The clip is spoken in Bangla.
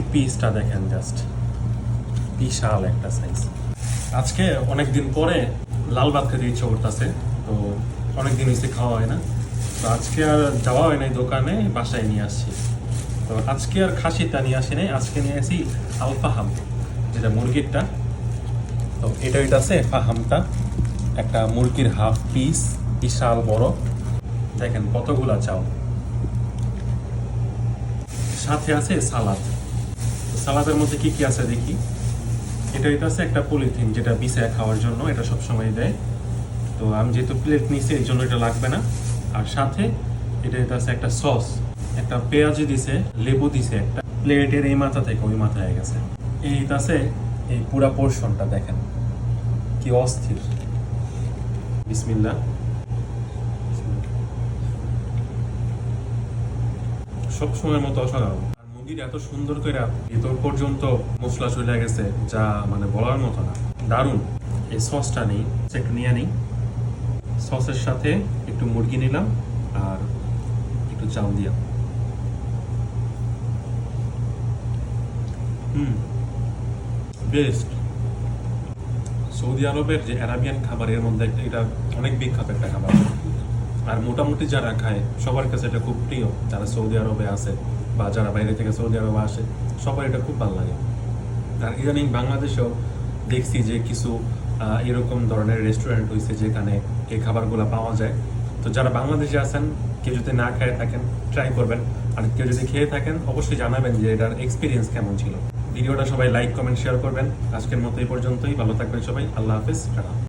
মুরগির পিসটা দেখেন, জাস্ট বিশাল একটা সাইজ। আজকে অনেকদিন পরে লাল ভাত খেতে ইচ্ছে করতেছে, তো অনেকদিন হয়েছে খাওয়া হয় না, তো আজকে আর যাওয়া হয় নাই দোকানে, বাসায় নিয়ে আসছি। তো আজকে আর খাসিটা নিয়ে আসি নাই, আজকে নিয়ে আসি আলফাহাম, যেটা মুরগিরটা। তো এটা আছে ফাহামটা, একটা মুরগির হাফ পিস, বিশাল বড়। দেখেন কতগুলা চাও, সাথে আছে সালাদ। সালাদের মধ্যে কি কি আছে দেখি। এটা আছে একটা পলিথিন, যেটা বিছায় খাওয়ার জন্য, এটা সবসময় দেয়। তো আমি যেহেতু প্লেট নিয়েছি এই জন্য এটা লাগবে না। আর সাথে এটা আছে একটা সস, একটা পেঁয়াজ দিছে, লেবু দিছে, একটা প্লেটের এই মাথা থেকে ওই মাথা হয়ে গেছে। এই আছে এই পুরা পোর্শনটা, দেখেন কি অস্থির। বিসমিল্লাহ। সব সময়ের মতো অসাধারণ। আর মুরগির এত সুন্দর করে ভেতর পর্যন্ত মশলা চলে গেছে, যা মানে বলার মতো না, দারুণ। এই সসটা নেই, একটু নিয়ে নিই। সসের সাথে একটু মুরগি নিলাম আর একটু চাল দিয়া। বেস্ট। সৌদি আরবের যে অ্যারাবিয়ান খাবারের মধ্যে এটা অনেক বিখ্যাত একটা খাবার। আর মোটামুটি যারা খায় সবার কাছে এটা খুব প্রিয়, যারা সৌদি আরবে আছে বা যারা বাইরে থেকে সৌদি আরবে আসে, সবার এটা খুব ভালো লাগে। আর ইদানিং বাংলাদেশেও দেখছি যে কিছু এরকম ধরনের রেস্টুরেন্ট হয়েছে যেখানে এই খাবারগুলো পাওয়া যায়। তো যারা বাংলাদেশে আছেন, কেউ যদি না খেয়ে থাকেন ট্রাই করবেন, আর কেউ যদি খেয়ে থাকেন অবশ্যই জানাবেন যে এটার এক্সপিরিয়েন্স কেমন ছিল। ভিডিওটা সবাই লাইক কমেন্ট শেয়ার করবেন। আজকের মতো এই পর্যন্তই, ভালো থাকবেন সবাই, আল্লাহ হাফেজ।